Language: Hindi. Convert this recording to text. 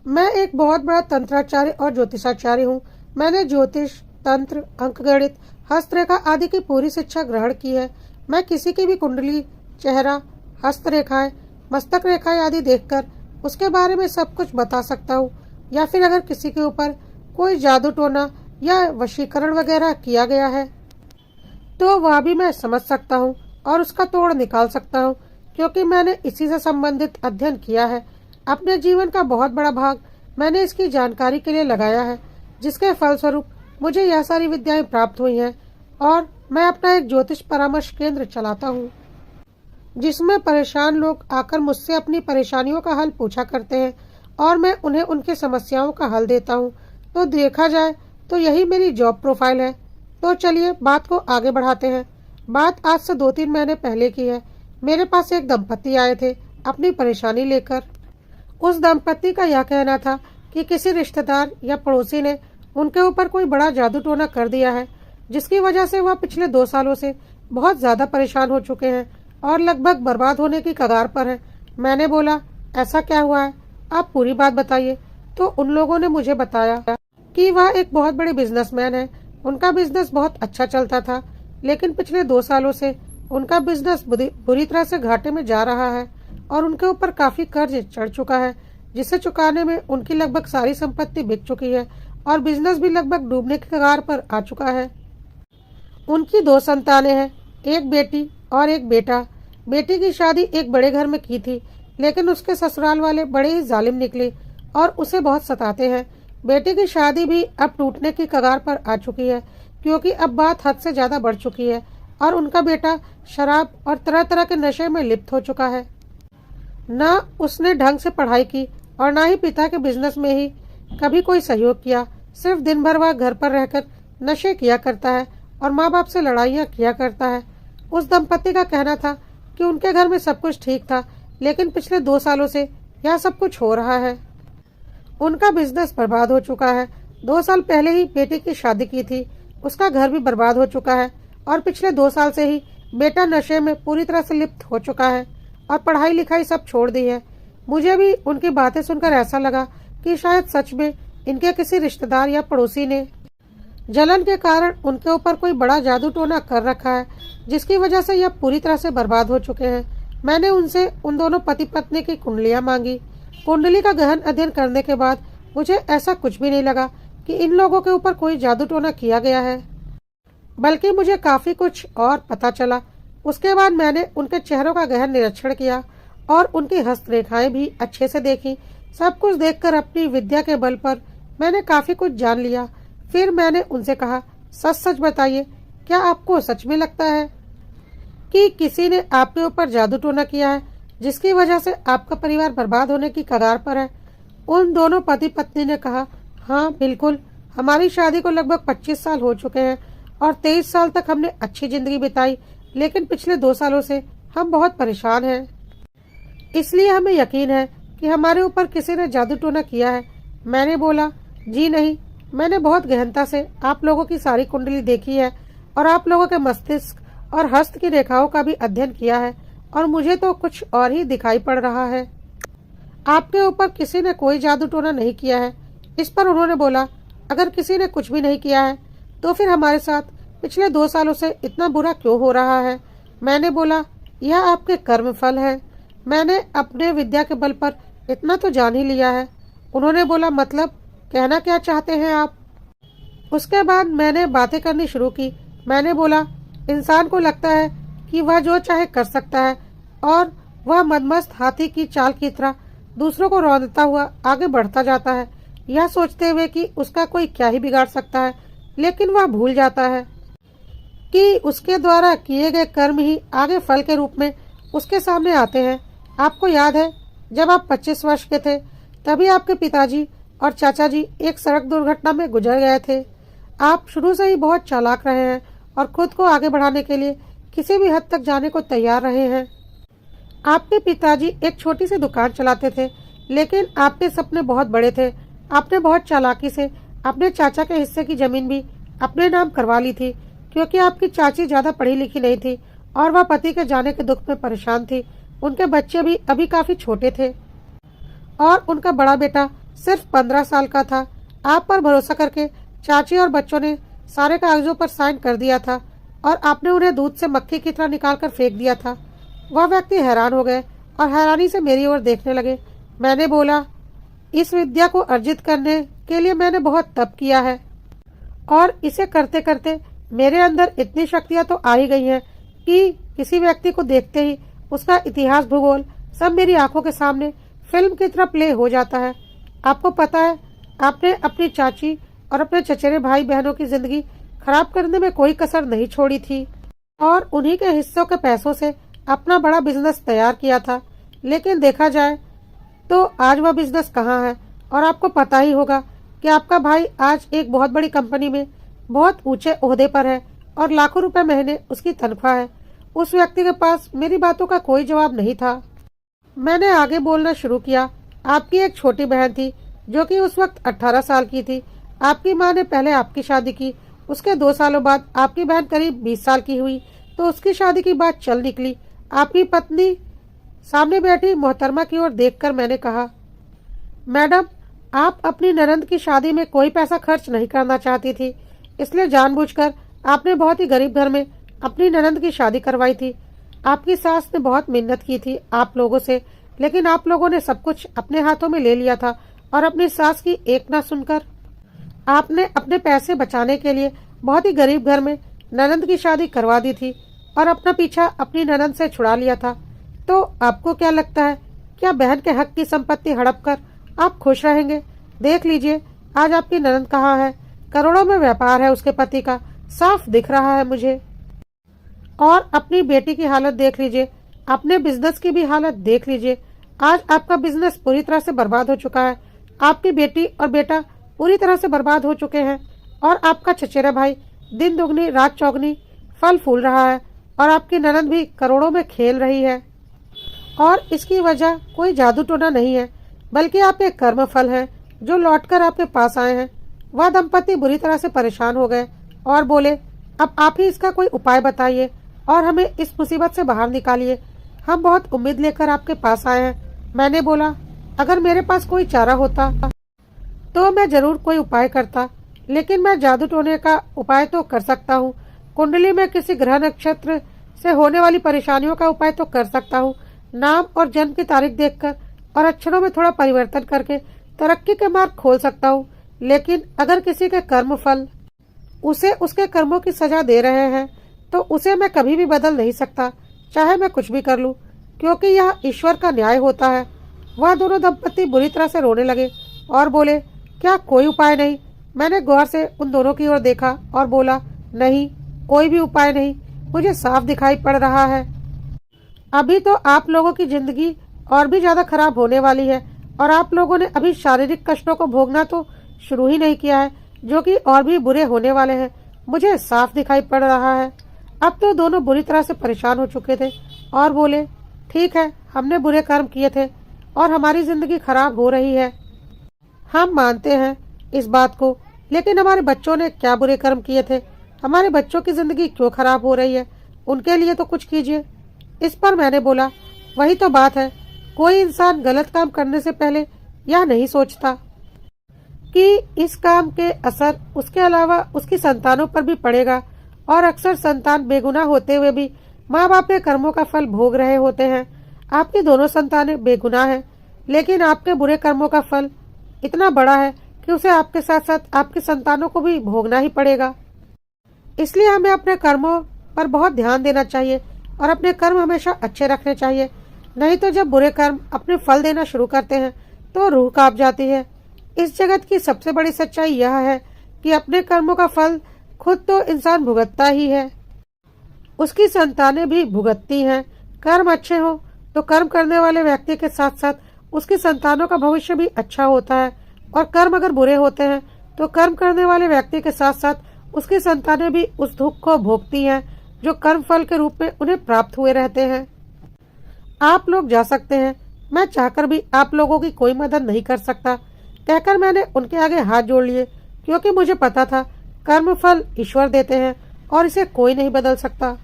मैं एक बहुत बड़ा तंत्राचार्य और ज्योतिषाचार्य हूँ। मैंने ज्योतिष, तंत्र, अंकगणित, हस्तरेखा आदि की पूरी शिक्षा ग्रहण की है। मैं किसी की भी कुंडली, चेहरा, हस्तरेखाएं, मस्तक रेखाएं आदि देखकर उसके बारे में सब कुछ बता सकता हूँ। या फिर अगर किसी के ऊपर कोई जादू टोना या वशीकरण वगैरह किया गया है तो वह भी मैं समझ सकता हूँ और उसका तोड़ निकाल सकता हूँ, क्योंकि मैंने इसी से संबंधित अध्ययन किया है। अपने जीवन का बहुत बड़ा भाग मैंने इसकी जानकारी के लिए लगाया है, जिसके फलस्वरूप मुझे यह सारी विद्याएं प्राप्त हुई हैं। और मैं अपना एक ज्योतिष परामर्श केंद्र चलाता हूँ, जिसमें परेशान लोग आकर मुझसे अपनी परेशानियों का हल पूछा करते हैं और मैं उन्हें उनकी समस्याओं का हल देता हूँ। तो देखा जाए तो यही मेरी जॉब प्रोफाइल है। तो चलिए बात को आगे बढ़ाते हैं। बात आज से 2-3 महीने पहले की है। मेरे पास एक दंपत्ति आए थे अपनी परेशानी लेकर। उस दंपत्ति का यह कहना था कि किसी रिश्तेदार या पड़ोसी ने उनके ऊपर कोई बड़ा जादू टोना कर दिया है, जिसकी वजह से वह पिछले 2 सालों से बहुत ज्यादा परेशान हो चुके हैं और लगभग बर्बाद होने की कगार पर हैं। मैंने बोला, ऐसा क्या हुआ है, आप पूरी बात बताइए। तो उन लोगों ने मुझे बताया कि वह एक बहुत बड़े बिजनेसमैन है। उनका बिजनेस बहुत अच्छा चलता था, लेकिन पिछले 2 सालों से उनका बिजनेस बुरी तरह से घाटे में जा रहा है और उनके ऊपर काफी कर्ज चढ़ चुका है, जिसे चुकाने में उनकी लगभग सारी संपत्ति बिक चुकी है और बिजनेस भी लगभग डूबने की कगार पर आ चुका है। उनकी 2 संतानें हैं, एक बेटी और एक बेटा। बेटी की शादी एक बड़े घर में की थी, लेकिन उसके ससुराल वाले बड़े ही जालिम निकले और उसे बहुत सताते हैं। बेटी की शादी भी अब टूटने की कगार पर आ चुकी है, क्योंकि अब बात हद से ज्यादा बढ़ चुकी है और उनका बेटा शराब और तरह तरह के नशे में लिप्त हो चुका है। न उसने ढंग से पढ़ाई की और न ही पिता के बिजनेस में ही कभी कोई सहयोग किया। सिर्फ दिन भर वह घर पर रहकर नशे किया करता है और माँ बाप से लड़ाइयाँ किया करता है। उस दंपत्ति का कहना था कि उनके घर में सब कुछ ठीक था, लेकिन पिछले 2 सालों से यह सब कुछ हो रहा है। उनका बिजनेस बर्बाद हो चुका है। 2 साल पहले ही बेटी की शादी की थी, उसका घर भी बर्बाद हो चुका है और पिछले 2 साल से ही बेटा नशे में पूरी तरह से लिप्त हो चुका है और पढ़ाई लिखाई सब छोड़ दी है। मुझे भी उनकी बातें सुनकर ऐसा लगा कि शायद सच में इनके किसी रिश्तेदार या पड़ोसी ने जलन के कारण उनके ऊपर कोई बड़ा जादू टोना कर रखा है, जिसकी वजह से यह पूरी तरह से बर्बाद हो चुके हैं। मैंने उनसे उन दोनों पति पत्नी की कुंडलियां मांगी। कुंडली का गहन अध्ययन करने के बाद मुझे ऐसा कुछ भी नहीं लगा कि इन लोगों के ऊपर कोई जादू टोना किया गया है, बल्कि मुझे काफी कुछ और पता चला। उसके बाद मैंने उनके चेहरों का गहन निरीक्षण किया और उनकी हस्तरेखाएं भी अच्छे से देखी। सब कुछ देखकर अपनी विद्या के बल पर मैंने काफी कुछ जान लिया। फिर मैंने उनसे कहा, सच सच बताइए, क्या आपको सच में लगता है कि किसी ने आपके ऊपर जादू टोना किया है, जिसकी वजह से आपका परिवार बर्बाद होने की कगार पर है? उन दोनों पति पत्नी ने कहा, हाँ बिल्कुल, हमारी शादी को लगभग 25 साल हो चुके हैं और 23 साल तक हमने अच्छी जिंदगी बिताई, लेकिन पिछले 2 सालों से हम बहुत परेशान हैं। इसलिए हमें यकीन है कि हमारे ऊपर किसी ने जादू टोना किया है। मैंने बोला, जी नहीं, मैंने बहुत गहनता से आप लोगों की सारी कुंडली देखी है और आप लोगों के मस्तिष्क और हस्त की रेखाओं का भी अध्ययन किया है और मुझे तो कुछ और ही दिखाई पड़ रहा है। आपके ऊपर किसी ने कोई जादू टोना नहीं किया है। इस पर उन्होंने बोला, अगर किसी ने कुछ भी नहीं किया है तो फिर हमारे साथ पिछले 2 सालों से इतना बुरा क्यों हो रहा है? मैंने बोला, यह आपके कर्म फल है। मैंने अपने विद्या के बल पर इतना तो जान ही लिया है। उन्होंने बोला, मतलब कहना क्या चाहते हैं आप? उसके बाद मैंने बातें करनी शुरू की। मैंने बोला, इंसान को लगता है कि वह जो चाहे कर सकता है और वह मदमस्त हाथी की चाल की तरह दूसरों को रौंदता हुआ आगे बढ़ता जाता है, यह सोचते हुए कि उसका कोई क्या ही बिगाड़ सकता है। लेकिन वह भूल जाता है कि उसके द्वारा किए गए कर्म ही आगे फल के रूप में उसके सामने आते हैं। आपको याद है, जब आप 25 वर्ष के थे तभी आपके पिताजी और चाचा जी एक सड़क दुर्घटना में गुजर गए थे। आप शुरू से ही बहुत चालाक रहे हैं और खुद को आगे बढ़ाने के लिए किसी भी हद तक जाने को तैयार रहे हैं। आपके पिताजी एक छोटी सी दुकान चलाते थे, लेकिन आपके सपने बहुत बड़े थे। आपने बहुत चालाकी से अपने चाचा के हिस्से की जमीन भी अपने नाम करवा ली थी, क्योंकि आपकी चाची ज्यादा पढ़ी लिखी नहीं थी और वह पति के जाने के दुख में परेशान थी। उनके बच्चे भी अभी काफी छोटे थे और उनका बड़ा बेटा सिर्फ 15 साल का था। आप पर भरोसा करके चाची और बच्चों ने सारे कागजों पर साइन कर दिया था और आपने उन्हें दूध से मक्खी की तरह निकाल कर फेंक दिया था। वह व्यक्ति हैरान हो गए और हैरानी से मेरी ओर देखने लगे। मैंने बोला, इस विद्या को अर्जित करने के लिए मैंने बहुत तप किया है और इसे करते करते मेरे अंदर इतनी शक्तियां तो आ ही गई हैं कि किसी व्यक्ति को देखते ही उसका इतिहास भूगोल सब मेरी आंखों के सामने फिल्म की तरह प्ले हो जाता है। आपको पता है, आपने अपनी चाची और अपने चचेरे भाई बहनों की जिंदगी खराब करने में कोई कसर नहीं छोड़ी थी और उन्हीं के हिस्सों के पैसों से अपना बड़ा बिजनेस तैयार किया था। लेकिन देखा जाए तो आज वह बिजनेस कहाँ है। और आपको पता ही होगा कि आपका भाई आज एक बहुत बड़ी कंपनी में बहुत ऊंचे ओहदे पर है और लाखों रुपए महीने उसकी तनख्वाह है। उस व्यक्ति के पास मेरी बातों का कोई जवाब नहीं था। मैंने आगे बोलना शुरू किया। आपकी एक छोटी बहन थी जो कि उस वक्त 18 साल की थी। आपकी माँ ने पहले आपकी शादी की, उसके 2 सालों बाद आपकी बहन करीब 20 साल की हुई तो उसकी शादी की बात चल निकली। आपकी पत्नी सामने बैठी मोहतरमा की ओर देखकर मैंने कहा, मैडम, आप अपनी ननंद की शादी में कोई पैसा खर्च नहीं करना चाहती थी, इसलिए जानबूझकर आपने बहुत ही गरीब घर में अपनी ननंद की शादी करवाई थी। आपकी सास ने बहुत मिन्नत की थी आप लोगों से, लेकिन आप लोगों ने सब कुछ अपने हाथों में ले लिया था और अपनी सास की एक ना सुनकर आपने अपने पैसे बचाने के लिए बहुत ही गरीब घर में ननंद की शादी करवा दी थी और अपना पीछा अपनी ननंद से छुड़ा लिया था। तो आपको क्या लगता है, क्या बहन के हक की संपत्ति हड़प कर आप खुश रहेंगे? देख लीजिए, आज आपकी ननंद कहाँ है। करोड़ों में व्यापार है उसके पति का, साफ दिख रहा है मुझे। और अपनी बेटी की हालत देख लीजिए, अपने बिजनेस की भी हालत देख लीजिए। आज आपका बिजनेस पूरी तरह से बर्बाद हो चुका है, आपकी बेटी और बेटा पूरी तरह से बर्बाद हो चुके हैं और आपका चचेरा भाई दिन दुगनी रात चौगनी फल फूल रहा है और आपकी ननंद भी करोड़ों में खेल रही है। और इसकी वजह कोई जादू टोना नहीं है, बल्कि आपके कर्म फल हैं जो लौटकर आपके पास आए हैं। वह दंपति बुरी तरह से परेशान हो गए और बोले, अब आप ही इसका कोई उपाय बताइए और हमें इस मुसीबत से बाहर निकालिए। हम बहुत उम्मीद लेकर आपके पास आए हैं। मैंने बोला, अगर मेरे पास कोई चारा होता तो मैं जरूर कोई उपाय करता, लेकिन मैं जादू टोने का उपाय तो कर सकता हूँ। कुंडली में किसी ग्रह नक्षत्र से होने वाली परेशानियों का उपाय तो कर सकता हूँ। नाम और जन्म की तारीख देखकर और अक्षरों में थोड़ा परिवर्तन करके तरक्की के मार्ग खोल सकता हूँ। लेकिन अगर किसी के कर्म फल उसे उसके कर्मों की सजा दे रहे हैं तो उसे मैं कभी भी बदल नहीं सकता, चाहे मैं कुछ भी कर लूँ, क्योंकि यह ईश्वर का न्याय होता है। वह दोनों दंपति बुरी तरह से रोने लगे और बोले, क्या कोई उपाय नहीं? मैंने गौर से उन दोनों की ओर देखा और बोला, नहीं, कोई भी उपाय नहीं, मुझे साफ दिखाई पड़ रहा है। अभी तो आप लोगों की जिंदगी और भी ज्यादा खराब होने वाली है और आप लोगों ने अभी शारीरिक कष्टों को भोगना तो शुरू ही नहीं किया है, जो कि और भी बुरे होने वाले हैं। मुझे साफ दिखाई पड़ रहा है। अब तो दोनों बुरी तरह से परेशान हो चुके थे और बोले, ठीक है, हमने बुरे कर्म किए थे और हमारी जिंदगी खराब हो रही है, हम मानते हैं इस बात को, लेकिन हमारे बच्चों ने क्या बुरे कर्म किए थे? हमारे बच्चों की जिंदगी क्यों खराब हो रही है? उनके लिए तो कुछ कीजिए। इस पर मैंने बोला, वही तो बात है, कोई इंसान गलत काम करने से पहले यह नहीं सोचता कि इस काम के असर उसके अलावा उसकी संतानों पर भी पड़ेगा और अक्सर संतान बेगुनाह होते हुए भी माँ बाप के कर्मों का फल भोग रहे होते हैं। आपकी दोनों संतानें बेगुनाह हैं, लेकिन आपके बुरे कर्मों का फल इतना बड़ा है कि उसे आपके साथ साथ आपकी संतानों को भी भोगना ही पड़ेगा। इसलिए हमें अपने कर्मों पर बहुत ध्यान देना चाहिए और अपने कर्म हमेशा अच्छे रखने चाहिए, नहीं तो जब बुरे कर्म अपने फल देना शुरू करते हैं तो रूह कांप जाती है। इस जगत की सबसे बड़ी सच्चाई यह है कि अपने कर्मों का फल खुद तो इंसान भुगतता ही है, उसकी संतानें भी भुगतती हैं। कर्म अच्छे हो तो कर्म करने वाले व्यक्ति के साथ साथ उसकी संतानों का भविष्य भी अच्छा होता है, और कर्म अगर बुरे होते हैं तो कर्म करने वाले व्यक्ति के साथ साथ उसकी संतानें भी उस दुख को भोगती हैं जो कर्म फल के रूप में उन्हें प्राप्त हुए रहते हैं। आप लोग जा सकते हैं, मैं चाहकर भी आप लोगों की कोई मदद नहीं कर सकता, कहकर मैंने उनके आगे हाथ जोड़ लिए, क्योंकि मुझे पता था कर्म फल ईश्वर देते हैं और इसे कोई नहीं बदल सकता।